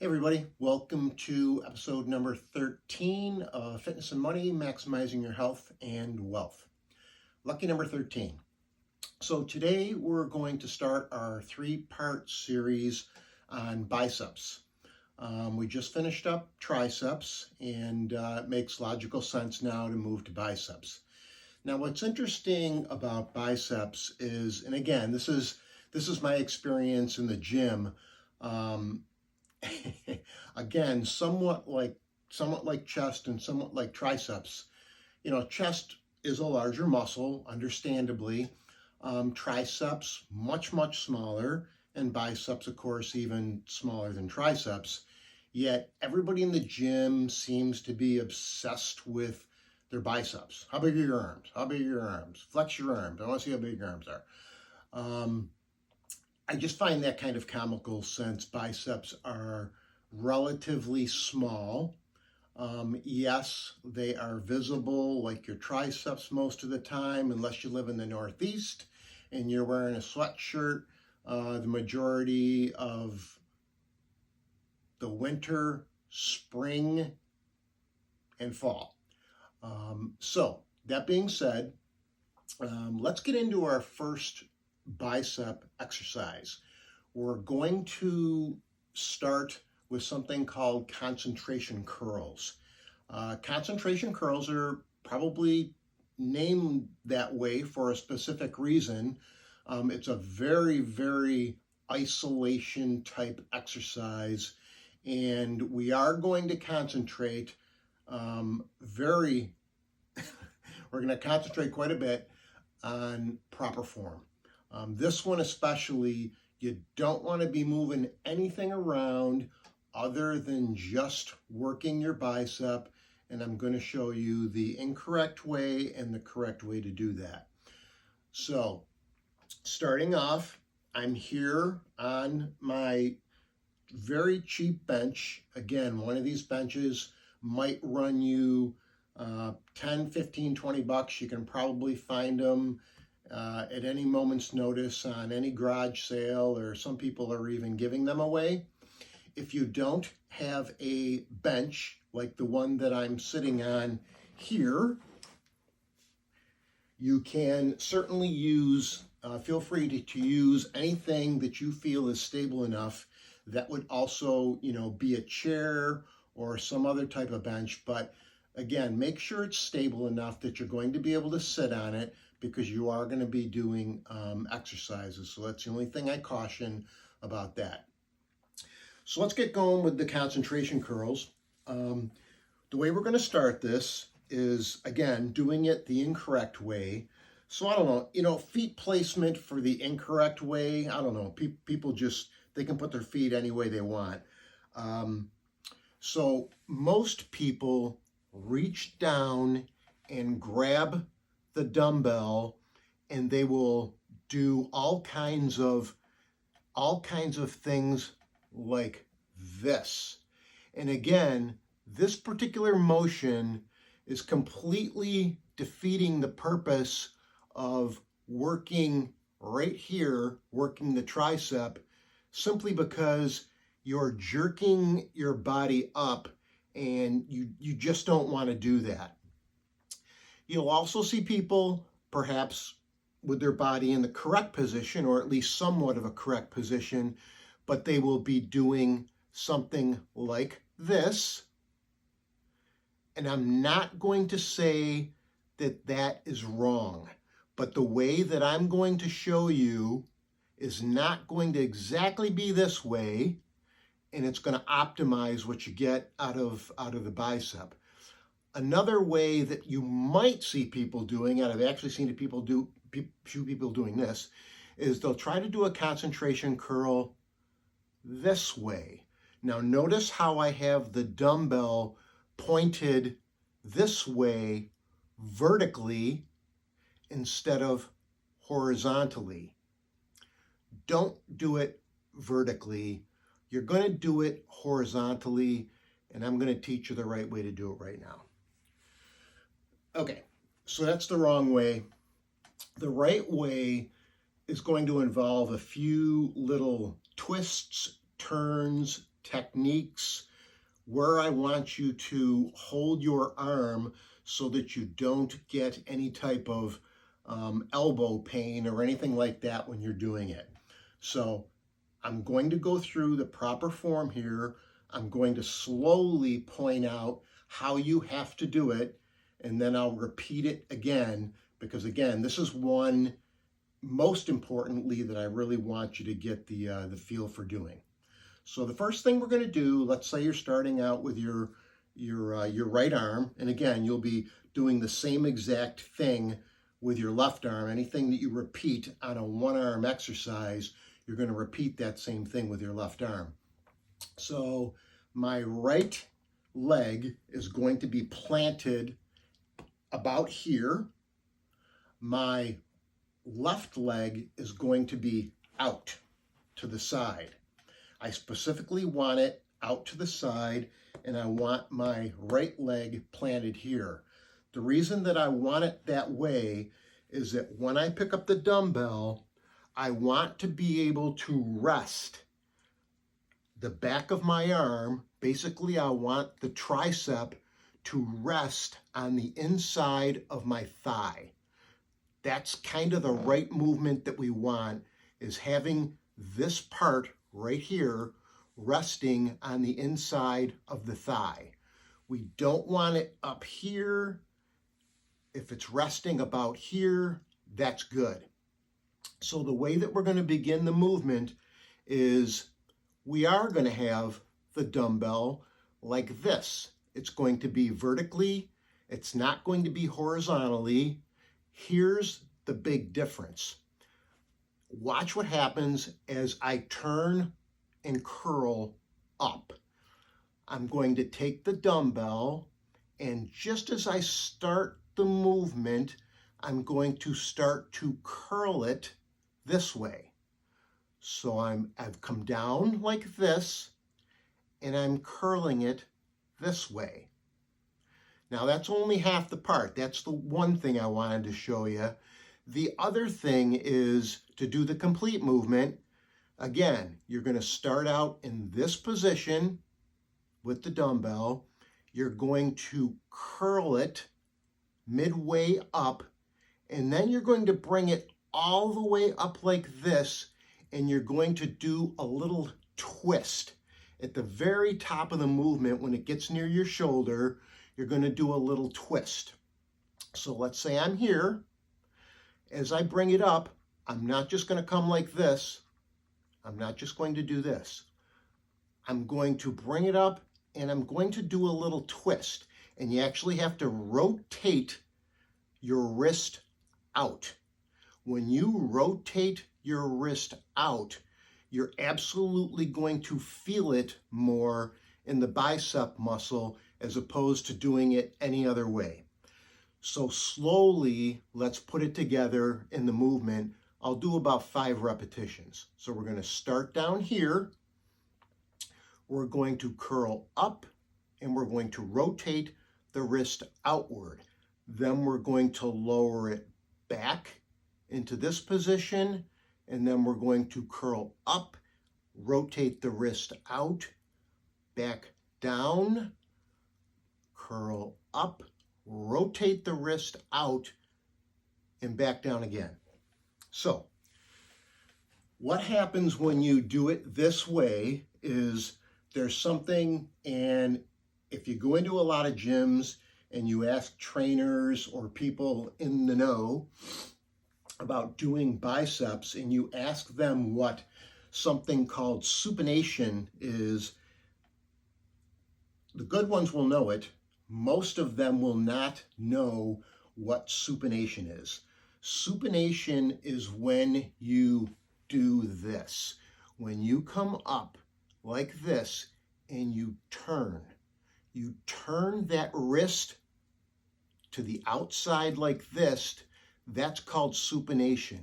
Hey everybody, welcome to episode number 13 of Fitness and Money, Maximizing Your Health and Wealth. Lucky number 13. So today we're going to start our three-part series on biceps. We just finished up triceps and it makes logical sense now to move to biceps. Now what's interesting about biceps is, and again, this is my experience in the gym. Again, somewhat like chest and somewhat like triceps. You know, chest is a larger muscle, understandably. Triceps, much smaller, and biceps, of course, even smaller than triceps. Yet everybody in the gym seems to be obsessed with their biceps. How big are your arms? How big are your arms? Flex your arms. I want to see how big your arms are. I just find that kind of comical since biceps are relatively small. Yes, they are visible like your triceps most of the time, unless you live in the Northeast and you're wearing a sweatshirt the majority of the winter, spring, and fall. So that being said, let's get into our first bicep exercise. We're going to start with something called concentration curls. Concentration curls are probably named that way for a specific reason. It's a very isolation type exercise, and we are going to concentrate we're going to concentrate quite a bit on proper form. This one especially, you don't want to be moving anything around other than just working your bicep, and I'm going to show you the incorrect way and the correct way to do that. So, starting off, I'm here on my very cheap bench. Again, one of these benches might run you 10, 15, 20 bucks. You can probably find them at any moment's notice on any garage sale, or some people are even giving them away. If you don't have a bench like the one that I'm sitting on here, you can certainly use, feel free to use anything that you feel is stable enough. That would also, be a chair or some other type of bench. But again, make sure it's stable enough that you're going to be able to sit on it, because you are going to be doing exercises. So that's the only thing I caution about that. So let's get going with the concentration curls. The way we're going to start this is, again, doing it the incorrect way. So I don't know, feet placement for the incorrect way. I don't know. People just, they can put their feet any way they want. So most people reach down and grab the dumbbell, and they will do all kinds of things like this. And again, this particular motion is completely defeating the purpose of working right here, working the tricep, simply because you're jerking your body up, and you just don't want to do that. You'll also see people perhaps with their body in the correct position, or at least somewhat of a correct position, but they will be doing something like this. And I'm not going to say that that is wrong, but the way that I'm going to show you is not going to exactly be this way, and it's going to optimize what you get out of the bicep. Another way that you might see people doing, and I've actually seen few people doing this, is they'll try to do a concentration curl this way. Now notice how I have the dumbbell pointed this way vertically instead of horizontally. Don't do it vertically. You're going to do it horizontally, and I'm going to teach you the right way to do it right now. Okay, so that's the wrong way. The right way is going to involve a few little twists, turns, techniques, where I want you to hold your arm so that you don't get any type of elbow pain or anything like that when you're doing it. So I'm going to go through the proper form here. I'm going to slowly point out how you have to do it, and then I'll repeat it again, because again, this is one, most importantly, that I really want you to get the feel for doing. So the first thing we're going to do, let's say you're starting out with your right arm, and again, you'll be doing the same exact thing with your left arm. Anything that you repeat on a one-arm exercise, you're going to repeat that same thing with your left arm. So my right leg is going to be planted about here. My left leg is going to be out to the side. I specifically want it out to the side, and I want my right leg planted here. The reason that I want it that way is that when I pick up the dumbbell, I want to be able to rest the back of my arm. Basically, I want the tricep to rest on the inside of my thigh. That's kind of the right movement that we want, is having this part right here resting on the inside of the thigh. We don't want it up here. If it's resting about here, that's good. So the way that we're going to begin the movement is we are going to have the dumbbell like this. It's going to be vertically. It's not going to be horizontally. Here's the big difference. Watch what happens as I turn and curl up. I'm going to take the dumbbell, and just as I start the movement, I'm going to start to curl it this way. So I've come down like this, and I'm curling it this way. Now that's only half the part. That's the one thing I wanted to show you. The other thing is to do the complete movement. Again, you're going to start out in this position with the dumbbell. You're going to curl it midway up, and then you're going to bring it all the way up like this, and you're going to do a little twist. At the very top of the movement, when it gets near your shoulder, you're going to do a little twist. So let's say I'm here. As I bring it up, I'm not just going to come like this. I'm not just going to do this. I'm going to bring it up, and I'm going to do a little twist. And you actually have to rotate your wrist out. When you rotate your wrist out, you're absolutely going to feel it more in the bicep muscle as opposed to doing it any other way. So slowly, let's put it together in the movement. I'll do about 5 repetitions. So we're going to start down here. We're going to curl up, and we're going to rotate the wrist outward. Then we're going to lower it back into this position, and then we're going to curl up, rotate the wrist out, back down, curl up, rotate the wrist out, and back down again. So what happens when you do it this way is there's something, and if you go into a lot of gyms and you ask trainers or people in the know about doing biceps, and you ask them what something called supination is, the good ones will know it. Most of them will not know what supination is. Supination is when you do this. When you come up like this and you turn that wrist to the outside like this, that's called supination.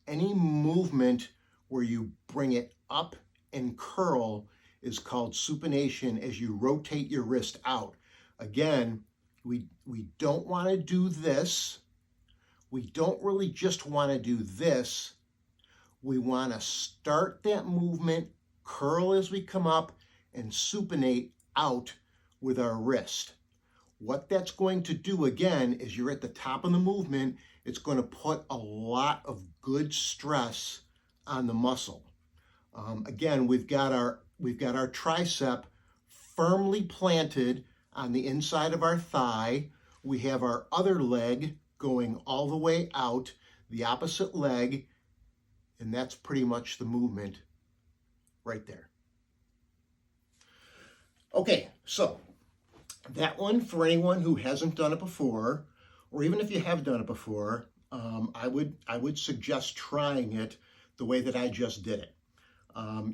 Any movement where you bring it up and curl is called supination as you rotate your wrist out. Again, we don't want to do this. We don't really just want to do this. We want to start that movement curl as we come up, and supinate out with our wrist. What that's going to do again is you're at the top of the movement, it's going to put a lot of good stress on the muscle. Again, we've got our tricep firmly planted on the inside of our thigh. We have our other leg going all the way out, the opposite leg, and that's pretty much the movement right there. Okay, so that one, for anyone who hasn't done it before, or even if you have done it before, I would suggest trying it the way that I just did it.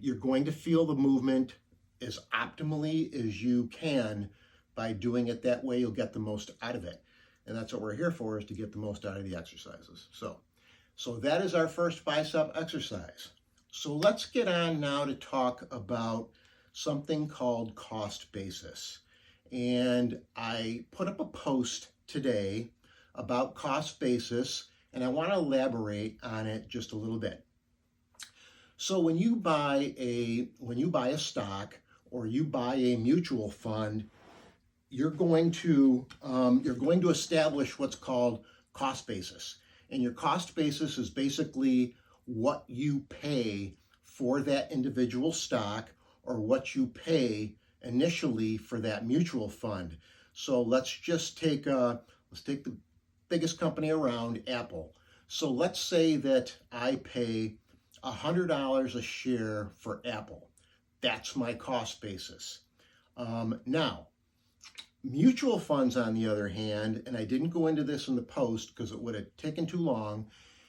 You're going to feel the movement as optimally as you can by doing it that way. You'll get the most out of it. And that's what we're here for, is to get the most out of the exercises. So that is our first bicep exercise. So let's get on now to talk about something called cost basis. And I put up a post today about cost basis, and I want to elaborate on it just a little bit. So when you buy a stock or you buy a mutual fund, you're going to establish what's called cost basis. And your cost basis is basically what you pay for that individual stock, or what you pay initially for that mutual fund. So let's take the biggest company around, Apple. So let's say that I pay $100 a share for Apple. That's my cost basis. Now, mutual funds, on the other hand, and I didn't go into this in the post because it would have taken too long.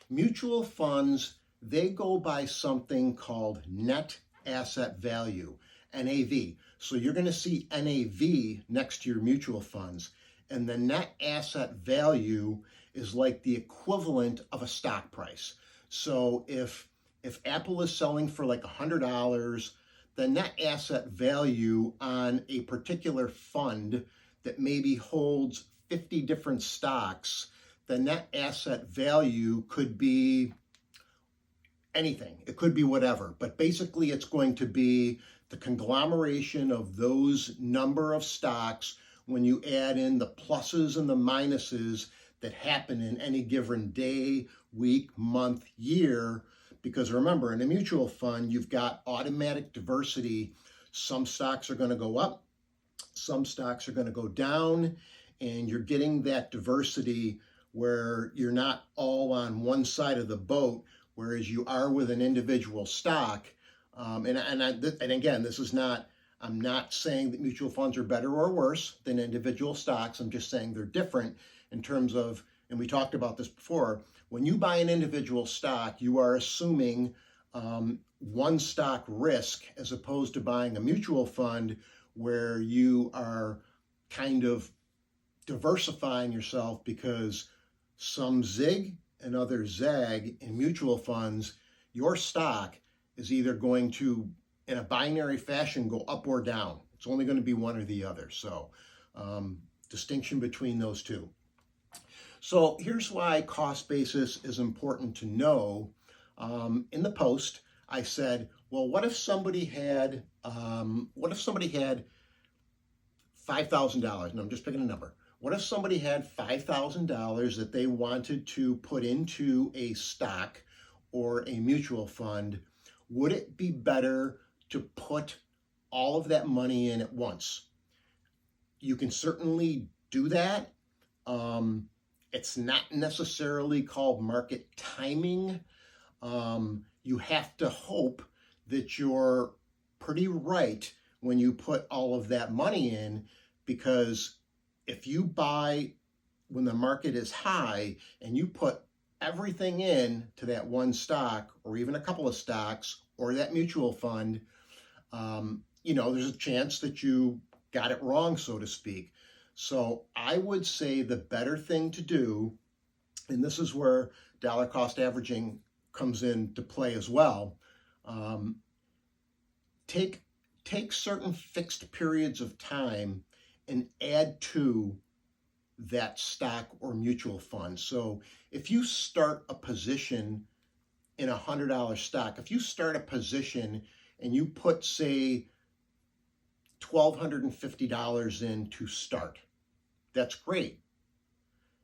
Mutual funds, they go by something called net asset value, NAV. So you're going to see NAV next to your mutual funds. And the net asset value is like the equivalent of a stock price. So if Apple is selling for like $100, the net asset value on a particular fund that maybe holds 50 different stocks, the net asset value could be anything. It could be whatever, but basically it's going to be the conglomeration of those number of stocks when you add in the pluses and the minuses that happen in any given day, week, month, year. Because remember, in a mutual fund, you've got automatic diversity. Some stocks are going to go up, some stocks are going to go down, and you're getting that diversity where you're not all on one side of the boat, whereas you are with an individual stock. And again, I'm not saying that mutual funds are better or worse than individual stocks. I'm just saying they're different in terms of, and we talked about this before, when you buy an individual stock, you are assuming one stock risk, as opposed to buying a mutual fund where you are kind of diversifying yourself, because some zig and others zag. In mutual funds, your stock is either going to, in a binary fashion, go up or down. It's only going to be one or the other. So distinction between those two. So here's why cost basis is important to know. In the post, I said, well, what if somebody had $5,000? And I'm just picking a number. What if somebody had $5,000 that they wanted to put into a stock or a mutual fund? Would it be better to put all of that money in at once? You can certainly do that. It's not necessarily called market timing. You have to hope that you're pretty right when you put all of that money in, because if you buy when the market is high and you put everything in to that one stock, or even a couple of stocks, or that mutual fund, there's a chance that you got it wrong, so to speak. So I would say the better thing to do, and this is where dollar cost averaging comes into play as well, take certain fixed periods of time and add to that stock or mutual fund. So if you start a position in a $100 stock, if you start a position and you put, say, $1,250 in to start. That's great.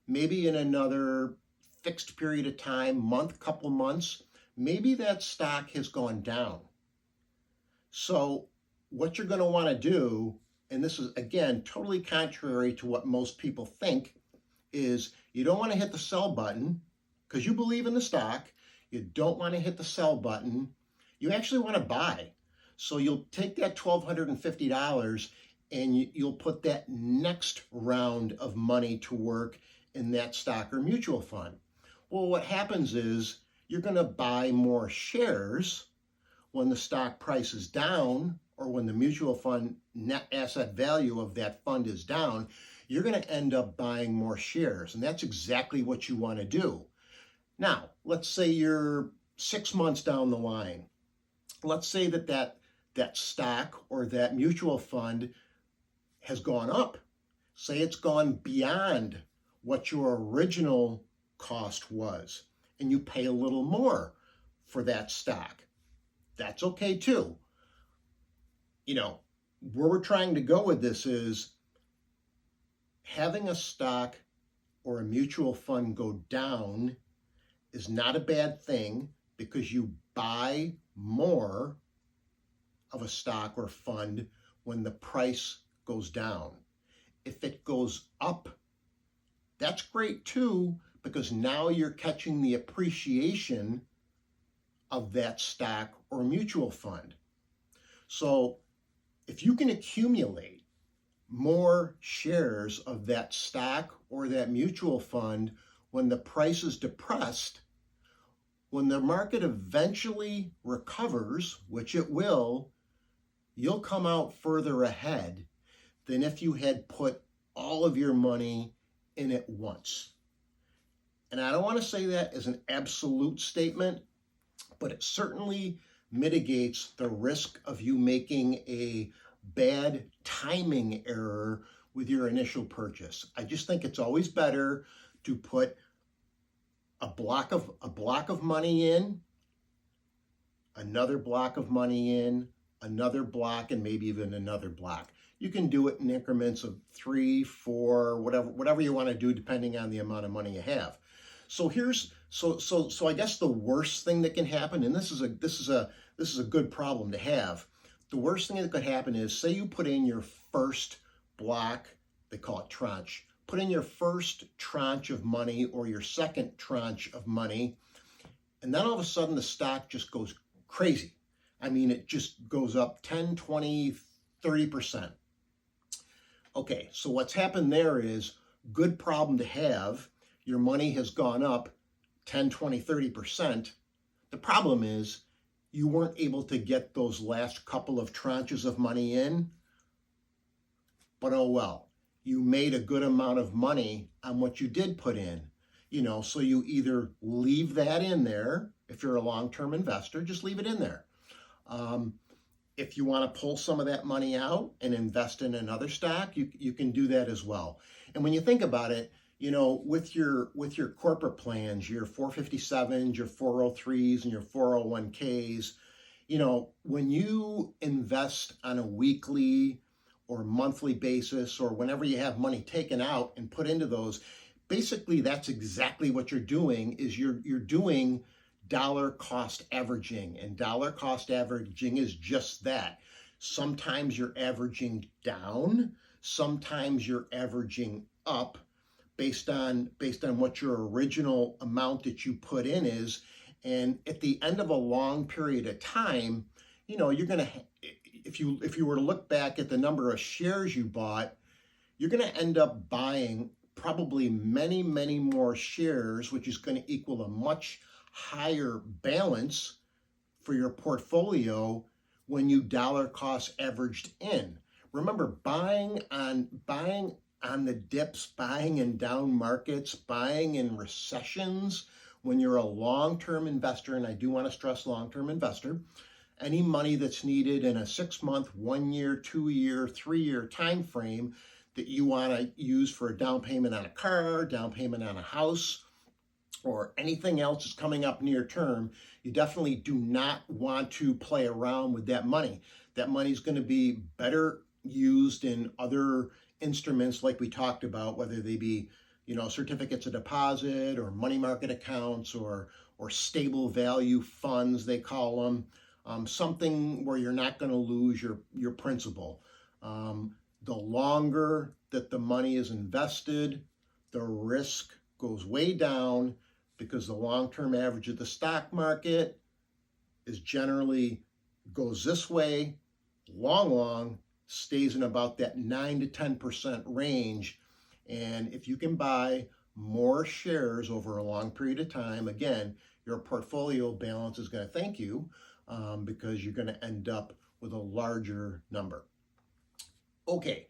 Maybe in another fixed period of time, month, couple months, maybe that stock has gone down. So what you're going to want to do, and this is, again, totally contrary to what most people think, is you don't want to hit the sell button because you believe in the stock. You don't want to hit the sell button. You actually want to buy. So you'll take that $1,250 and you'll put that next round of money to work in that stock or mutual fund. Well, what happens is you're going to buy more shares when the stock price is down, or when the mutual fund net asset value of that fund is down. You're going to end up buying more shares, and that's exactly what you want to do. Now, let's say you're 6 months down the line. Let's say that stock or that mutual fund has gone up. Say it's gone beyond what your original cost was, and you pay a little more for that stock. That's okay too. Where we're trying to go with this is having a stock or a mutual fund go down is not a bad thing, because you buy more of a stock or fund when the price goes down. If it goes up, that's great too, because now you're catching the appreciation of that stock or mutual fund. So if you can accumulate more shares of that stock or that mutual fund when the price is depressed, when the market eventually recovers, which it will, you'll come out further ahead than if you had put all of your money in it once. And I don't want to say that as an absolute statement, but it certainly mitigates the risk of you making a bad timing error with your initial purchase. I just think it's always better to put a block of money in, another block of money in, another block, and maybe even another block. You can do it in increments of 3, 4, whatever you want to do, depending on the amount of money you have. So I guess the worst thing that can happen, and this is a good problem to have. The worst thing that could happen is, say you put in your first block, they call it tranche. Put in your first tranche of money or your second tranche of money, and then all of a sudden the stock just goes crazy. I mean, it just goes up 10, 20, 30%. Okay, so what's happened there is, good problem to have. Your money has gone up 10, 20, 30%. The problem is you weren't able to get those last couple of tranches of money in, but oh well. You made a good amount of money on what you did put in. So you either leave that in there. If you're a long-term investor, just leave it in there. If you want to pull some of that money out and invest in another stock, you can do that as well. And when you think about it, with your corporate plans, your 457s, your 403s, and your 401ks, when you invest on a weekly or monthly basis, or whenever you have money taken out and put into those, basically that's exactly what you're doing. Is you're doing dollar cost averaging, and dollar cost averaging is just that. Sometimes you're averaging down, sometimes you're averaging up, based on what your original amount that you put in is. And at the end of a long period of time, you're going to, if you were to look back at the number of shares you bought, you're going to end up buying probably many, many more shares, which is going to equal a much higher balance for your portfolio when you dollar cost averaged in. Remember, buying on the dips, buying in down markets, buying in recessions, when you're a long-term investor, and I do want to stress long-term investor, any money that's needed in a 6-month, 1-year, 2-year, 3-year time frame that you want to use for a down payment on a car, down payment on a house, or anything else that's coming up near term, you definitely do not want to play around with that money. That money is going to be better used in other instruments like we talked about, whether they be, certificates of deposit or money market accounts or stable value funds, they call them. Something where you're not going to lose your principal. The longer that the money is invested, the risk goes way down, because the long-term average of the stock market is generally goes this way, long, stays in about that 9 to 10% range. And if you can buy more shares over a long period of time, again, your portfolio balance is going to thank you, because you're going to end up with a larger number. Okay,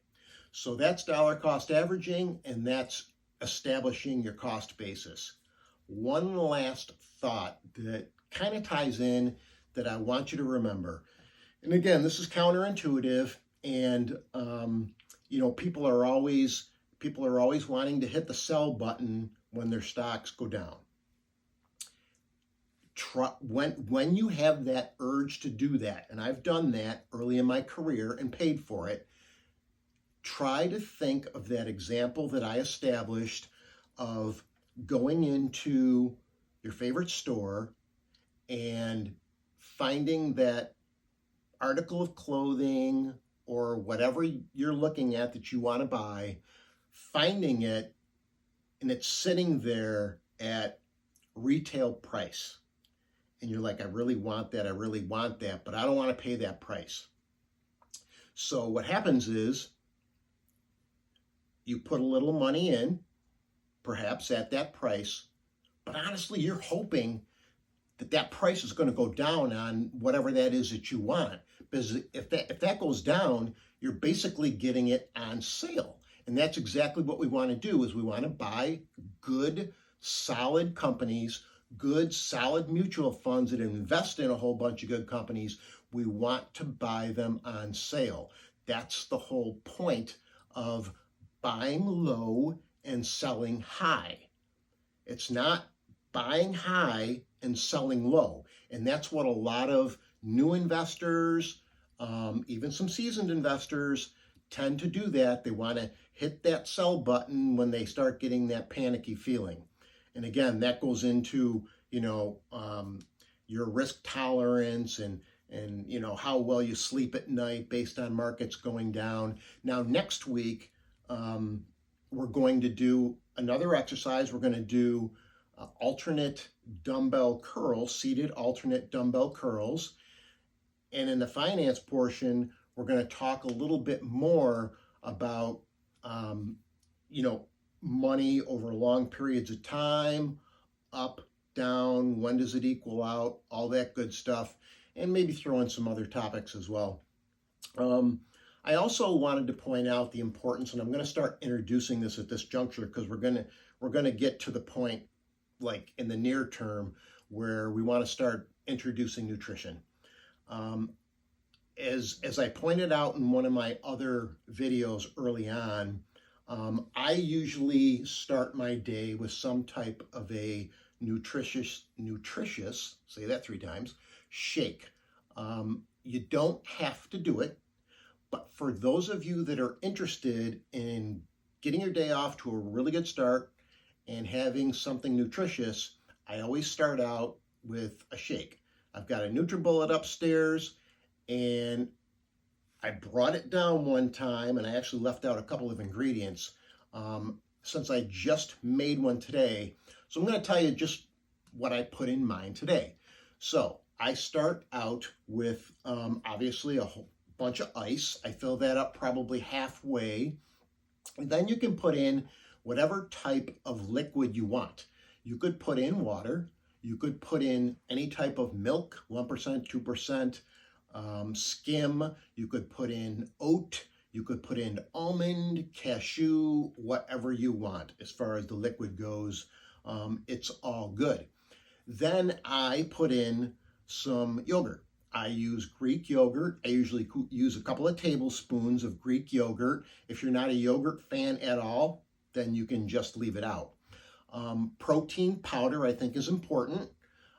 so that's dollar cost averaging, and that's establishing your cost basis. One last thought that kind of ties in that I want you to remember. And again, this is counterintuitive, and people are always wanting to hit the sell button when their stocks go down. When you have that urge to do that, and I've done that early in my career and paid for it, try to think of that example that I established of going into your favorite store and finding that article of clothing or whatever you're looking at that you want to buy, finding it, and it's sitting there at retail price. And you're like, I really want that, but I don't want to pay that price. So what happens is you put a little money in, perhaps at that price, but honestly, you're hoping that that price is going to go down on whatever that is that you want. Because if that goes down, you're basically getting it on sale. And that's exactly what we want to do, is we want to buy good, solid companies, good, solid mutual funds that invest in a whole bunch of good companies. We want to buy them on sale. That's the whole point of buying low and selling high. It's not buying high and selling low. And that's what a lot of new investors, even some seasoned investors, tend to do that. They want to hit that sell button when they start getting that panicky feeling. And again, that goes into, your risk tolerance and how well you sleep at night based on markets going down. Now, next week, we're going to do another exercise. We're going to do alternate dumbbell curls, seated alternate dumbbell curls. And in the finance portion, we're going to talk a little bit more about, money over long periods of time, up, down, when does it equal out, all that good stuff, and maybe throw in some other topics as well. I also wanted to point out the importance, and I'm going to start introducing this at this juncture, because we're going to get to the point, like in the near term, where we want to start introducing nutrition. As I pointed out in one of my other videos early on, I usually start my day with some type of a nutritious, say that 3 times, shake. You don't have to do it, but for those of you that are interested in getting your day off to a really good start and having something nutritious, I always start out with a shake. I've got a NutriBullet upstairs, and I brought it down one time, and I actually left out a couple of ingredients since I just made one today. So I'm going to tell you just what I put in mine today. So I start out with obviously a whole bunch of ice. I fill that up probably halfway. And then you can put in whatever type of liquid you want. You could put in water. You could put in any type of milk, 1%, 2%, skim. You could put in oat. You could put in almond, cashew, whatever you want. As far as the liquid goes, it's all good. Then I put in some yogurt. I use Greek yogurt. I usually use a couple of tablespoons of Greek yogurt. If you're not a yogurt fan at all, then you can just leave it out. Protein powder, I think, is important.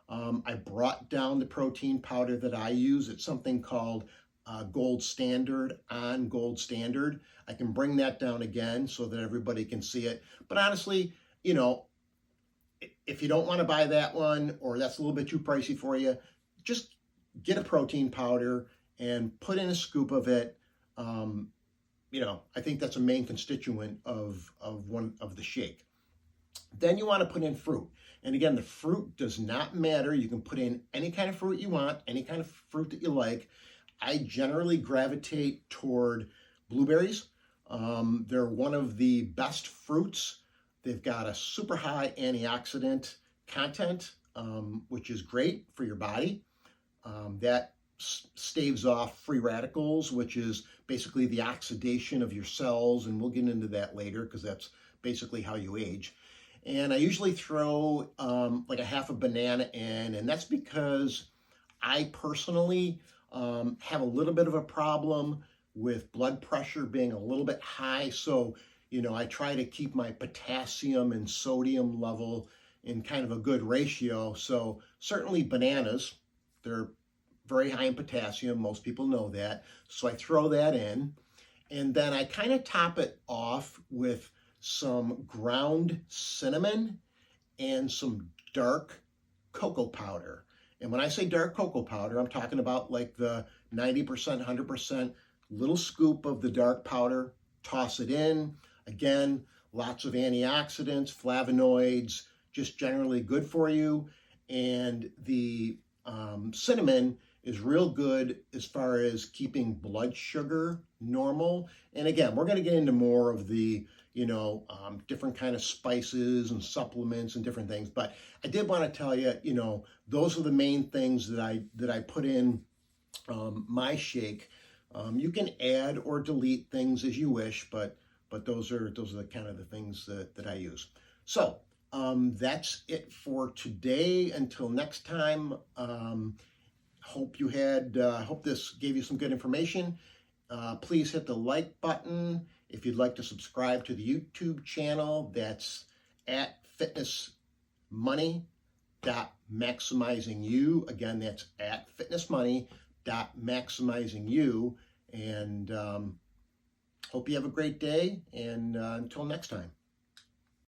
I brought down the protein powder that I use. It's something called Gold Standard on Gold Standard. I can bring that down again so that everybody can see it. But honestly, you know, if you don't want to buy that one, or that's a little bit too pricey for you, just get a protein powder and put in a scoop of it. You know, I think that's a main constituent of one of the shake. Then you want to put in fruit. And again, the fruit does not matter. You can put in any kind of fruit you want, any kind of fruit that you like. I generally gravitate toward blueberries. They're one of the best fruits. They've got a super high antioxidant content, which is great for your body. That staves off free radicals, which is basically the oxidation of your cells. And we'll get into that later because that's basically how you age. And I usually throw like a half a banana in, and that's because I personally have a little bit of a problem with blood pressure being a little bit high. So, you know, I try to keep my potassium and sodium level in kind of a good ratio. So certainly bananas, they're very high in potassium. Most people know that. So I throw that in, and then I kind of top it off with some ground cinnamon and some dark cocoa powder. And when I say dark cocoa powder, I'm talking about like the 90%, 100% little scoop of the dark powder. Toss it in. Again, lots of antioxidants, flavonoids, just generally good for you. And the cinnamon is real good as far as keeping blood sugar normal. And again, we're going to get into more of the, you know, different kind of spices and supplements and different things. But I did want to tell you, you know, those are the main things that I put in my shake. You can add or delete things as you wish, but those are the kind of the things that I use. So that's it for today. Until next time. Hope this gave you some good information. Please hit the like button. If you'd like to subscribe to the YouTube channel, that's at fitnessmoney.maximizingyou. Again, that's at fitnessmoney.maximizingyou. And hope you have a great day, and until next time.